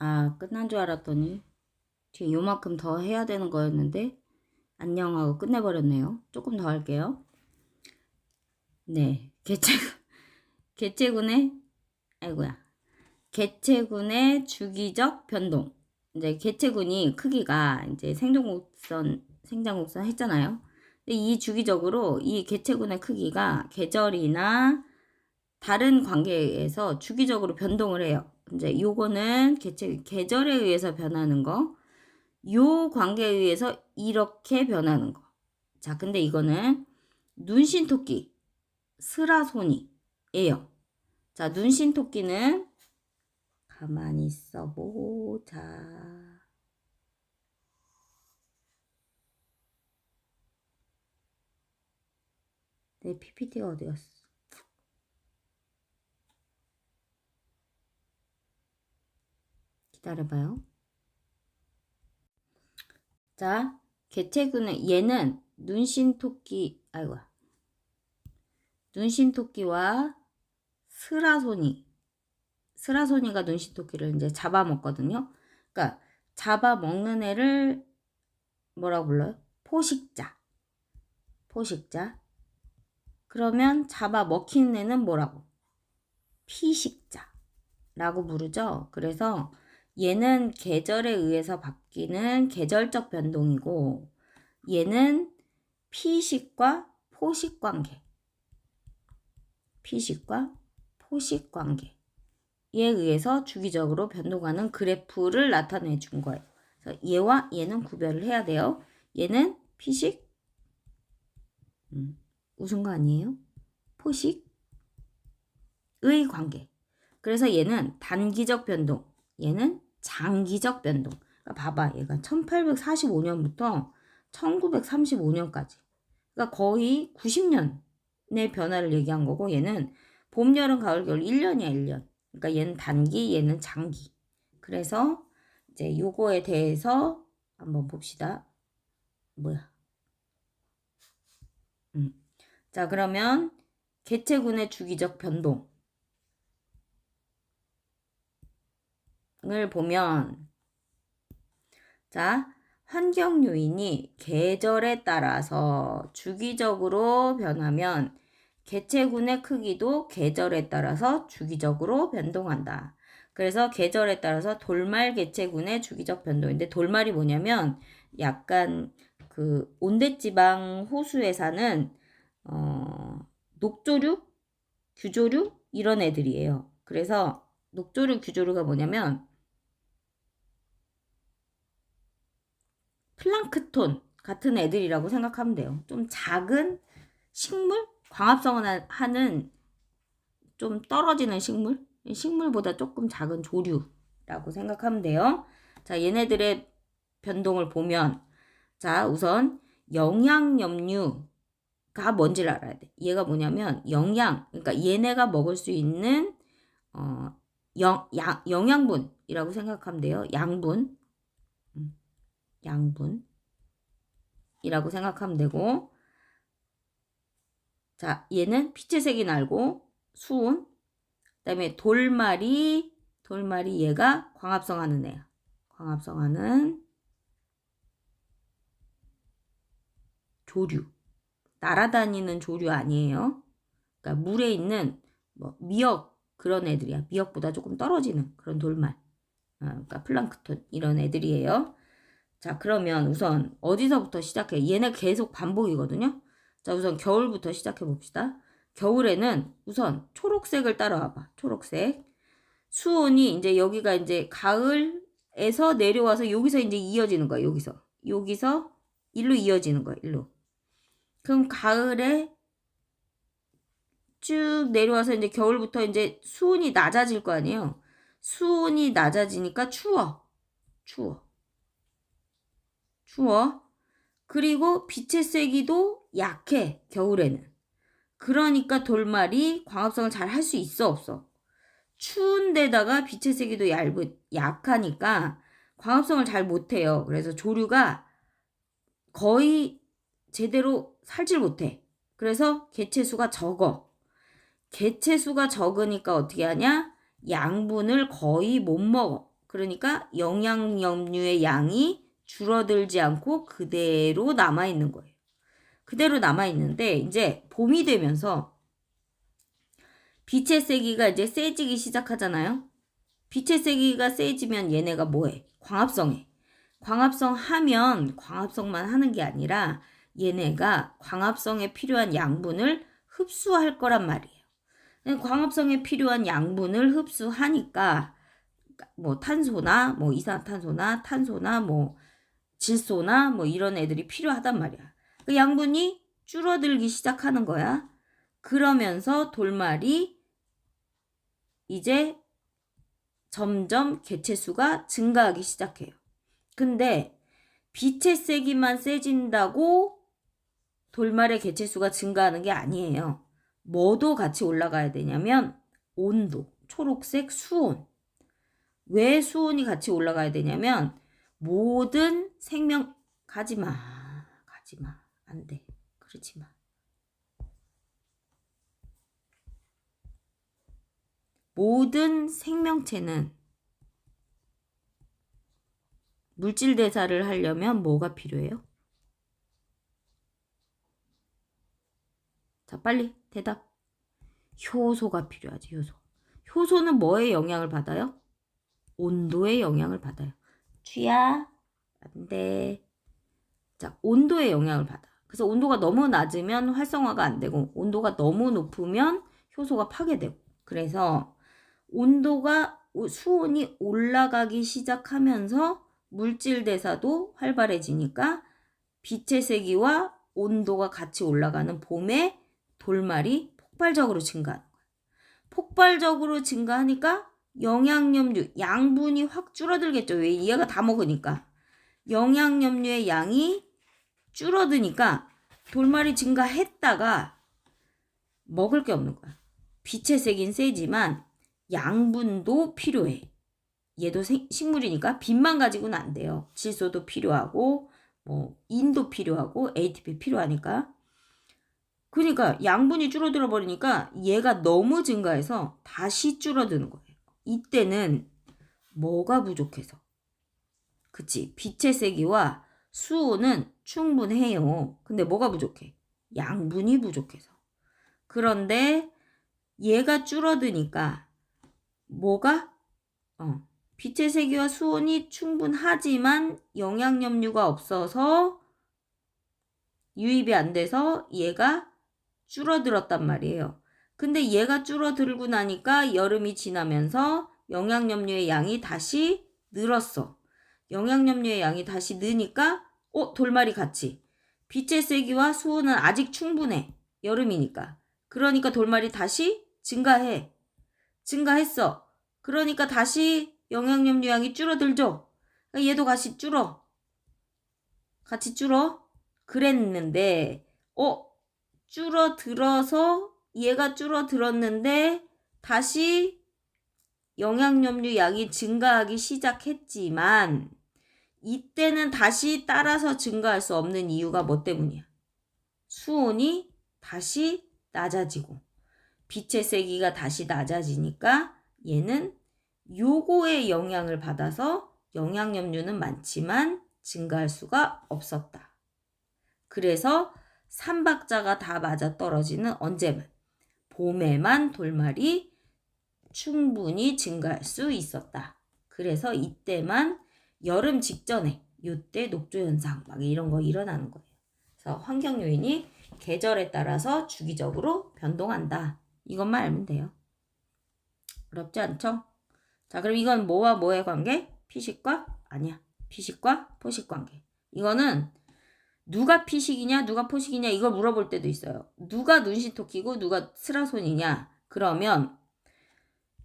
아, 끝난 줄 알았더니 뒤에 요만큼 더 해야 되는 거였는데 안녕 하고 끝내버렸네요. 조금 더 할게요. 네, 개체군의 아이고야. 개체군의 주기적 변동. 이제 개체군이 크기가 이제 생장곡선 했잖아요. 근데 이 주기적으로 이 개체군의 크기가 계절이나 다른 관계에서 주기적으로 변동을 해요. 이제 요거는 계절에 의해서 변하는 거, 요 관계에 의해서 이렇게 변하는 거. 자, 근데 이거는 눈신토끼, 스라소니예요. 자, 눈신토끼는 가만히 있어보자. 내 PPT가 어디 갔어? 기다려봐요. 자, 개체군은 얘는 눈신토끼와 스라소니가 눈신토끼를 이제 잡아먹거든요. 그러니까 잡아먹는 애를 뭐라고 불러요? 포식자. 그러면 잡아먹히는 애는 뭐라고? 피식자라고 부르죠. 그래서 얘는 계절에 의해서 바뀌는 계절적 변동이고 얘는 피식과 포식 관계에 의해서 주기적으로 변동하는 그래프를 나타내 준 거예요. 그래서 얘와 얘는 구별을 해야 돼요. 얘는 피식, 웃은 거 아니에요? 포식의 관계. 그래서 얘는 단기적 변동, 얘는 장기적 변동. 그러니까 봐봐, 얘가 1845년부터 1935년까지. 그러니까 거의 90년의 변화를 얘기한 거고, 얘는 봄, 여름, 가을, 겨울 1년이야, 1년. 그러니까 얘는 단기, 얘는 장기. 그래서 이제 요거에 대해서 한번 봅시다. 자, 그러면 개체군의 주기적 변동을 보면, 자, 환경 요인이 계절에 따라서 주기적으로 변하면 개체군의 크기도 계절에 따라서 주기적으로 변동한다. 그래서 계절에 따라서 돌말 개체군의 주기적 변동인데, 돌말이 뭐냐면 약간 그 온대지방 호수에 사는 녹조류, 규조류 이런 애들이에요. 그래서 녹조류, 규조류가 뭐냐면 플랑크톤 같은 애들이라고 생각하면 돼요. 좀 작은 식물? 광합성을 하는 좀 떨어지는 식물보다 조금 작은 조류라고 생각하면 돼요. 자, 얘네들의 변동을 보면, 자, 우선 영양염류가 뭔지를 알아야 돼. 얘가 뭐냐면 그러니까 얘네가 먹을 수 있는 영양분이라고 생각하면 돼요. 양분이라고 생각하면 되고, 자, 얘는 빛의 색이 날고 수온, 그다음에 돌말이 얘가 광합성하는 애야. 광합성하는 조류. 날아다니는 조류 아니에요. 그러니까 물에 있는 뭐 미역 그런 애들이야. 미역보다 조금 떨어지는 그런 돌말. 그러니까 플랑크톤 이런 애들이에요. 자, 그러면 우선 어디서부터 시작해? 얘네 계속 반복이거든요. 자, 우선 겨울부터 시작해 봅시다. 겨울에는 우선 초록색을 따라와봐. 초록색. 수온이 이제 여기가 이제 가을에서 내려와서 여기서 이제 이어지는 거야. 여기서 일로 이어지는 거야. 일로. 그럼 가을에 쭉 내려와서 이제 겨울부터 이제 수온이 낮아질 거 아니에요. 수온이 낮아지니까 추워. 그리고 빛의 세기도 약해. 겨울에는. 그러니까 돌말이 광합성을 잘 할 수 있어, 없어? 추운 데다가 빛의 세기도 약하니까 광합성을 잘 못해요. 그래서 조류가 거의 제대로 살질 못해. 그래서 개체수가 적어. 개체수가 적으니까 어떻게 하냐? 양분을 거의 못 먹어. 그러니까 영양염류의 양이 줄어들지 않고 그대로 남아있는 거예요. 그대로 남아있는데 이제 봄이 되면서 빛의 세기가 이제 세지기 시작하잖아요. 빛의 세기가 세지면 얘네가 뭐해? 광합성해. 광합성 하면 광합성만 하는 게 아니라 얘네가 광합성에 필요한 양분을 흡수할 거란 말이에요. 광합성에 필요한 양분을 흡수하니까 뭐 탄소나 뭐 이산탄소나 탄소나 뭐 질소나 뭐 이런 애들이 필요하단 말이야. 그 양분이 줄어들기 시작하는 거야. 그러면서 돌말이 이제 점점 개체수가 증가하기 시작해요. 근데 빛의 세기만 세진다고 돌말의 개체수가 증가하는 게 아니에요. 뭐도 같이 올라가야 되냐면 온도, 초록색 수온. 왜 수온이 같이 올라가야 되냐면 모든 생명 가지마 안 돼. 그러지 마. 모든 생명체는 물질 대사를 하려면 뭐가 필요해요? 자, 빨리 대답. 효소가 필요하지, 효소. 효소는 뭐에 영향을 받아요? 온도에 영향을 받아요. 쥐야, 안 돼. 자, 온도에 영향을 받아. 그래서 온도가 너무 낮으면 활성화가 안 되고, 온도가 너무 높으면 효소가 파괴되고. 그래서 온도가, 수온이 올라가기 시작하면서 물질 대사도 활발해지니까 빛의 세기와 온도가 같이 올라가는 봄에 돌말이 폭발적으로 증가하는 거야. 폭발적으로 증가하니까 영양염류, 양분이 확 줄어들겠죠. 왜? 얘가 다 먹으니까. 영양염류의 양이 줄어드니까 돌말이 증가했다가 먹을 게 없는 거야. 빛의 세긴 세지만 양분도 필요해. 얘도 식물이니까 빛만 가지고는 안 돼요. 질소도 필요하고 뭐 인도 필요하고 ATP 필요하니까. 그러니까 양분이 줄어들어 버리니까 얘가 너무 증가해서 다시 줄어드는 거예요. 이때는 뭐가 부족해서? 그치? 빛의 세기와 수온은 충분해요. 근데 뭐가 부족해? 양분이 부족해서. 그런데 얘가 줄어드니까 뭐가? 빛의 세기와 수온이 충분하지만 영양염류가 없어서 유입이 안 돼서 얘가 줄어들었단 말이에요. 근데 얘가 줄어들고 나니까 여름이 지나면서 영양염류의 양이 다시 늘었어. 영양염류의 양이 다시 느니까 돌말이 같이. 빛의 세기와 수온은 아직 충분해. 여름이니까. 그러니까 돌말이 다시 증가해. 증가했어. 그러니까 다시 영양염류 양이 줄어들죠. 그러니까 얘도 같이 줄어. 같이 줄어. 그랬는데 줄어들어서 얘가 줄어들었는데 다시 영양염류 양이 증가하기 시작했지만 이때는 다시 따라서 증가할 수 없는 이유가 뭐 때문이야? 수온이 다시 낮아지고 빛의 세기가 다시 낮아지니까 얘는 요거에 영향을 받아서 영양염류는 많지만 증가할 수가 없었다. 그래서 3박자가 다 맞아떨어지는 언제만? 봄에만 돌말이 충분히 증가할 수 있었다. 그래서 이때만 여름 직전에 이때 녹조현상 막 이런 거 일어나는 거예요. 그래서 환경 요인이 계절에 따라서 주기적으로 변동한다. 이것만 알면 돼요. 어렵지 않죠? 자, 그럼 이건 뭐와 뭐의 관계? 피식과? 아니야. 피식과 포식 관계. 이거는 누가 피식이냐 누가 포식이냐 이걸 물어볼 때도 있어요. 누가 눈시토끼고 누가 스라손이냐. 그러면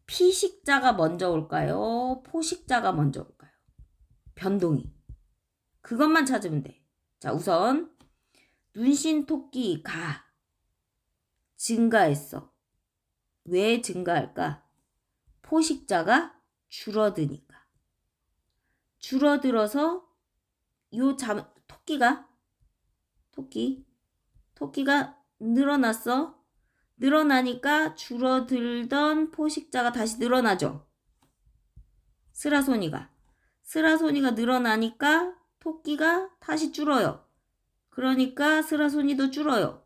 피식자가 먼저 올까요? 포식자가 먼저 올까요? 변동이. 그것만 찾으면 돼. 자, 우선 눈신토끼가 증가했어. 왜 증가할까? 포식자가 줄어드니까. 줄어들어서 토끼가 늘어났어. 늘어나니까 줄어들던 포식자가 다시 늘어나죠. 스라소니가 늘어나니까 토끼가 다시 줄어요. 그러니까 스라소니도 줄어요.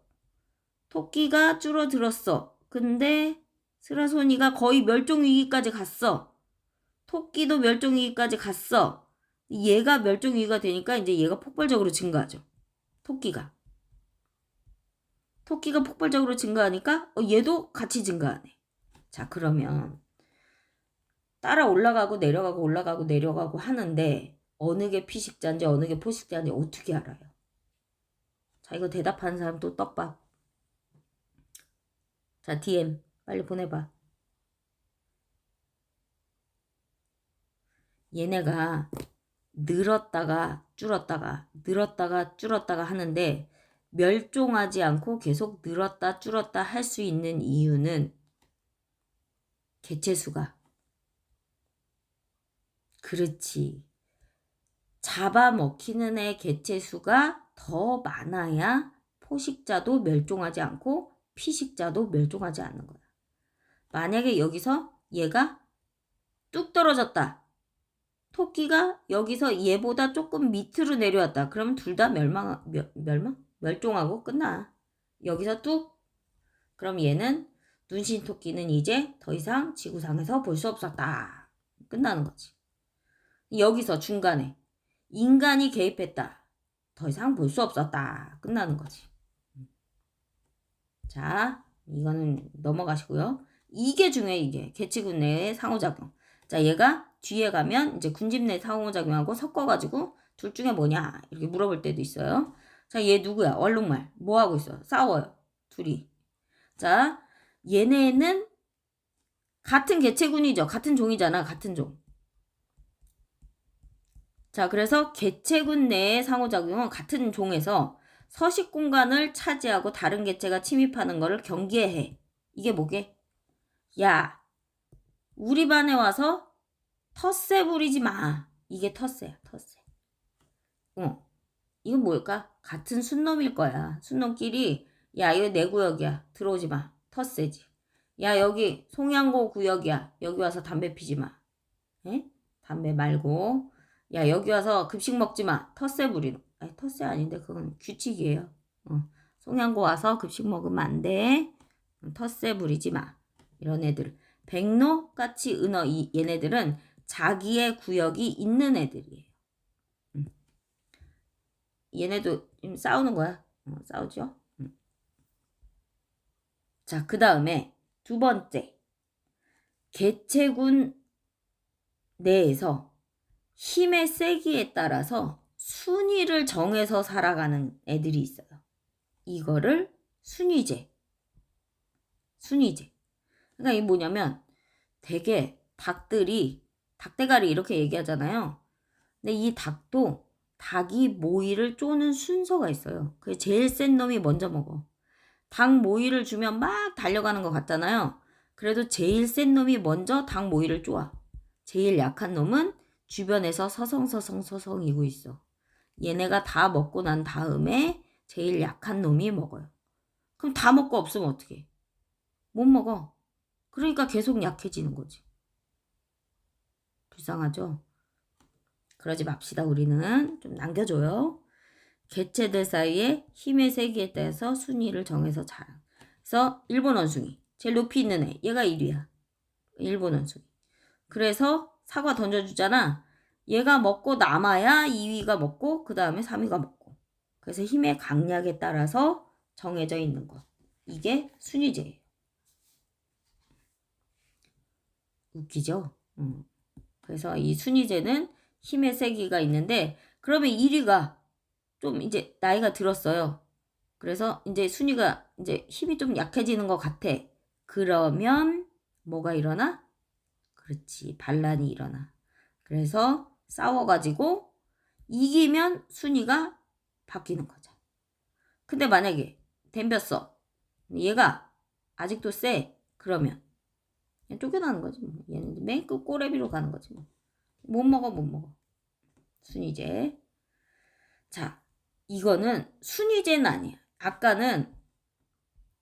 토끼가 줄어들었어. 근데 스라소니가 거의 멸종위기까지 갔어. 토끼도 멸종위기까지 갔어. 얘가 멸종위기가 되니까 이제 얘가 폭발적으로 증가하죠. 토끼가 폭발적으로 증가하니까 얘도 같이 증가하네. 자, 그러면 따라 올라가고 내려가고 올라가고 내려가고 하는데 어느 게 피식자인지 어느 게 포식자인지 어떻게 알아요? 자, 이거 대답하는 사람 또 떡밥. 자, DM 빨리 보내봐. 얘네가 늘었다가 줄었다가 하는데 멸종하지 않고 계속 늘었다 줄었다 할 수 있는 이유는 개체수가, 그렇지, 잡아먹히는 애 개체수가 더 많아야 포식자도 멸종하지 않고 피식자도 멸종하지 않는 거야. 만약에 여기서 얘가 뚝 떨어졌다. 토끼가 여기서 얘보다 조금 밑으로 내려왔다. 그러면 둘 다 멸종하고 끝나. 여기서 뚝. 그럼 얘는 눈신 토끼는 이제 더 이상 지구상에서 볼 수 없었다. 끝나는 거지. 여기서 중간에 인간이 개입했다. 더 이상 볼 수 없었다. 끝나는 거지. 자, 이거는 넘어가시고요. 이게 중요해, 이게. 개체군 내의 상호작용. 자, 얘가 뒤에 가면 이제 군집 내 상호작용하고 섞어가지고 둘 중에 뭐냐 이렇게 물어볼 때도 있어요. 자, 얘 누구야? 얼룩말. 뭐 하고 있어? 싸워요. 둘이. 자, 얘네는 같은 개체군이죠. 같은 종이잖아. 같은 종. 자, 그래서 개체군 내의 상호작용은 같은 종에서 서식 공간을 차지하고 다른 개체가 침입하는 거를 경계해. 이게 뭐게? 야, 우리 반에 와서 텃세 부리지 마. 이게 텃세야, 텃세. 이건 뭘까? 같은 순놈일 거야. 순놈끼리 야, 이거 내 구역이야. 들어오지 마. 텃세지. 야, 여기 송양고 구역이야. 여기 와서 담배 피지 마. 에? 담배 말고. 야, 여기 와서 급식 먹지 마. 텃세 부리는. 아니, 텃세 아닌데 그건 규칙이에요. 송양고 와서 급식 먹으면 안 돼. 텃세 부리지 마. 이런 애들. 백로같이 은어 얘네들은 자기의 구역이 있는 애들이에요. 얘네도 지금 싸우는 거야. 싸우죠. 자, 그 다음에 두 번째. 개체군 내에서 힘의 세기에 따라서 순위를 정해서 살아가는 애들이 있어요. 이거를 순위제. 그러니까 이게 뭐냐면 되게 닭들이 닭대가리 이렇게 얘기하잖아요. 근데 이 닭도 닭이 모이를 쪼는 순서가 있어요. 그게 제일 센 놈이 먼저 먹어. 닭 모이를 주면 막 달려가는 것 같잖아요. 그래도 제일 센 놈이 먼저 닭 모이를 쪼아. 제일 약한 놈은 주변에서 서성이고 있어. 얘네가 다 먹고 난 다음에 제일 약한 놈이 먹어요. 그럼 다 먹고 없으면 어떡해? 못 먹어. 그러니까 계속 약해지는 거지. 불쌍하죠? 그러지 맙시다. 우리는 좀 남겨줘요. 개체들 사이에 힘의 세기에 따라서 순위를 정해서 자라. 그래서 일본 원숭이 제일 높이 있는 애 얘가 1위야. 일본 원숭이. 그래서 사과 던져주잖아. 얘가 먹고 남아야 2위가 먹고 그 다음에 3위가 먹고. 그래서 힘의 강약에 따라서 정해져 있는 것. 이게 순위제예요. 웃기죠? 그래서 이 순위제는 힘의 세기가 있는데 그러면 1위가 좀 이제 나이가 들었어요. 그래서 이제 순위가 이제 힘이 좀 약해지는 것 같아. 그러면 뭐가 일어나? 그렇지, 반란이 일어나. 그래서 싸워가지고 이기면 순위가 바뀌는 거죠. 근데 만약에 덤볐어. 얘가 아직도 세. 그러면 쫓겨나는 거지. 뭐. 얘는 맨 끝 꼬레비로 가는 거지. 뭐. 못 먹어. 순위제. 자, 이거는 순위제는 아니야. 아까는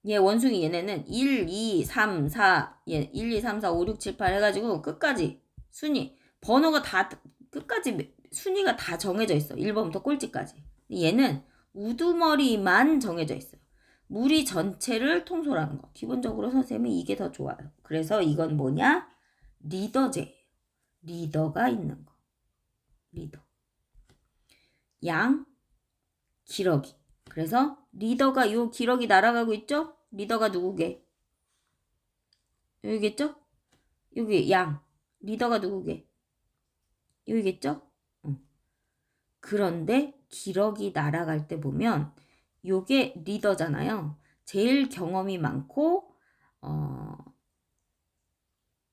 얘 원숭이 얘네는 1, 2, 3, 4, 얘 1, 2, 3, 4, 5, 6, 7, 8 해가지고 끝까지 순위. 번호가 다 끝까지 순위가 다 정해져 있어. 1번부터 꼴찌까지. 얘는 우두머리만 정해져 있어요. 무리 전체를 통솔하는 거. 기본적으로 선생님은 이게 더 좋아요. 그래서 이건 뭐냐? 리더제예요. 리더가 있는 거. 리더. 양, 기러기. 그래서 리더가 요 기러기 날아가고 있죠? 리더가 누구게? 여기겠죠? 여기 양. 리더가 누구게? 여기겠죠? 그런데 기러기 날아갈 때 보면 요게 리더잖아요. 제일 경험이 많고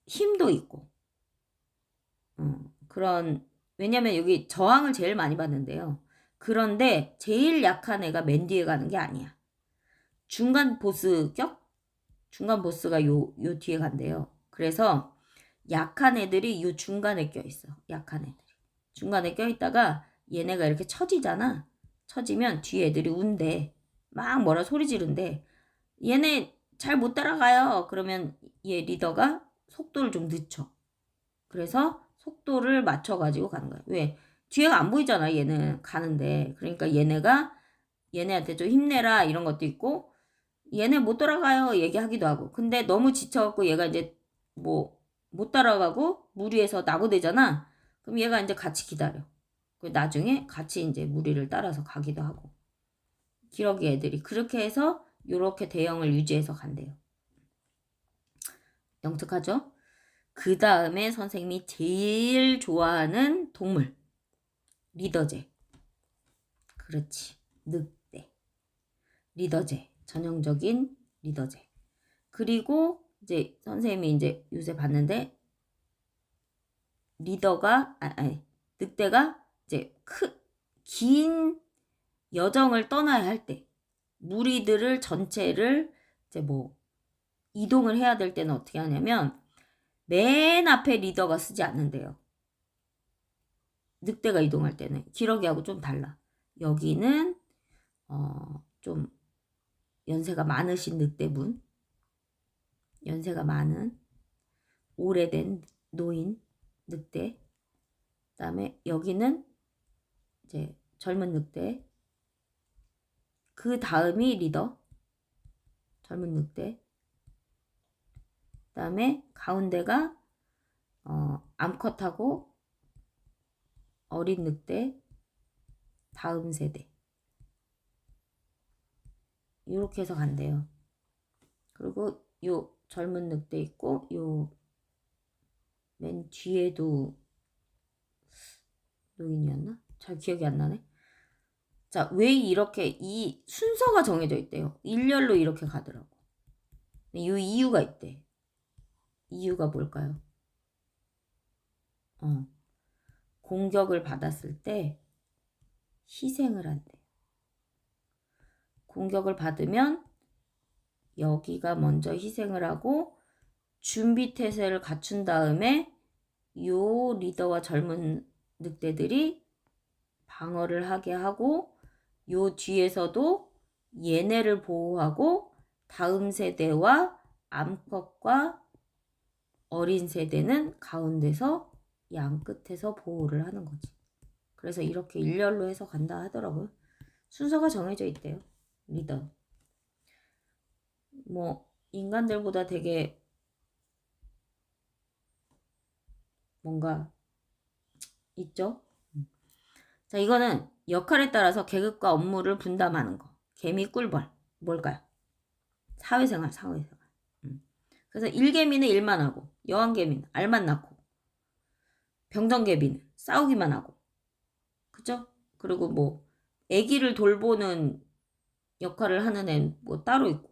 힘도 있고 그런 왜냐면 여기 저항을 제일 많이 받는데요. 그런데 제일 약한 애가 맨 뒤에 가는 게 아니야. 중간 보스격? 중간 보스가 요 뒤에 간대요. 그래서 약한 애들이 요 중간에 껴있어. 약한 애들이. 중간에 껴있다가 얘네가 이렇게 처지잖아. 처지면 뒤에 애들이 운대. 막 뭐라 소리 지른대. 얘네 잘 못 따라가요. 그러면 얘 리더가 속도를 좀 늦춰. 그래서 속도를 맞춰가지고 가는 거야. 왜? 뒤에가 안 보이잖아. 얘는 가는데. 그러니까 얘네한테 좀 힘내라 이런 것도 있고 얘네 못 따라가요 얘기하기도 하고. 근데 너무 지쳐갖고 얘가 이제 뭐 못 따라가고 무리해서 낙오되잖아. 그럼 얘가 이제 같이 기다려. 나중에 같이 이제 무리를 따라서 가기도 하고. 기러기 애들이 그렇게 해서 요렇게 대형을 유지해서 간대요. 영특하죠? 그 다음에 선생님이 제일 좋아하는 동물. 리더제. 그렇지. 늑대. 리더제. 전형적인 리더제. 그리고 이제 선생님이 이제 요새 봤는데 리더가 늑대가 이제 긴 여정을 떠나야 할 때 무리들을 전체를 이제 뭐 이동을 해야 될 때는 어떻게 하냐면 맨 앞에 리더가 쓰지 않는데요. 늑대가 이동할 때는 기러기하고 좀 달라. 여기는 좀 연세가 많으신 늑대분, 연세가 많은 오래된 노인 늑대. 그다음에 여기는 이제 젊은 늑대. 그 다음이 리더, 젊은 늑대. 그다음에 가운데가 암컷하고 어린 늑대, 다음 세대. 이렇게 해서 간대요. 그리고 요 젊은 늑대 있고 요 맨 뒤에도 노인이었나? 잘 기억이 안 나네. 자, 왜 이렇게 이 순서가 정해져 있대요. 일렬로 이렇게 가더라고. 이 이유가 있대. 이유가 뭘까요? 공격을 받았을 때 희생을 한대. 공격을 받으면 여기가 먼저 희생을 하고 준비 태세를 갖춘 다음에 요 리더와 젊은 늑대들이 방어를 하게 하고 요 뒤에서도 얘네를 보호하고 다음 세대와 암컷과 어린 세대는 가운데서 양 끝에서 보호를 하는 거지. 그래서 이렇게 일렬로 해서 간다 하더라고요. 순서가 정해져 있대요. 리더. 뭐 인간들보다 되게 뭔가 있죠? 자, 이거는 역할에 따라서 계급과 업무를 분담하는 거. 개미, 꿀벌. 뭘까요? 사회생활. 그래서 일개미는 일만 하고, 여왕개미는 알만 낳고, 병정개미는 싸우기만 하고, 그죠? 그리고 뭐, 아기를 돌보는 역할을 하는 애 뭐 따로 있고,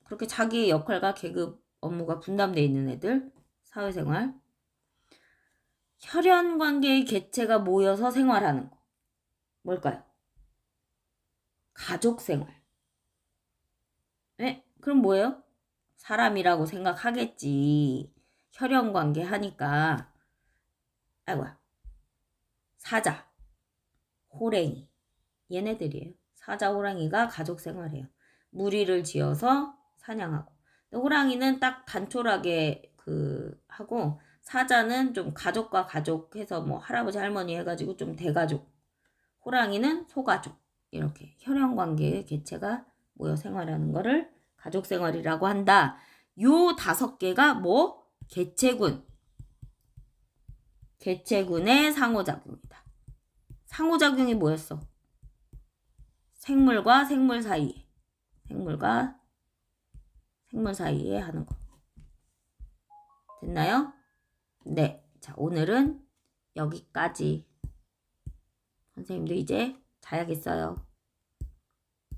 그렇게 자기의 역할과 계급 업무가 분담되어 있는 애들, 사회생활. 혈연관계의 개체가 모여서 생활하는 거. 뭘까요? 가족생활. 네? 그럼 뭐예요? 사람이라고 생각하겠지. 혈연관계 하니까. 아이고야. 사자, 호랭이. 얘네들이에요. 사자, 호랑이가 가족생활해요. 무리를 지어서 사냥하고. 호랑이는 딱 단촐하게 하고 사자는 좀 가족과 가족 해서 뭐 할아버지 할머니 해가지고 좀 대가족. 호랑이는 소가족. 이렇게 혈연 관계의 개체가 모여 생활하는 거를 가족 생활이라고 한다. 요 5개가 뭐? 개체군. 개체군의 상호작용이다. 상호작용이 뭐였어? 생물과 생물 사이에. 생물과 생물 사이에 하는 거. 됐나요? 네. 자, 오늘은 여기까지. 선생님도 이제 자야겠어요.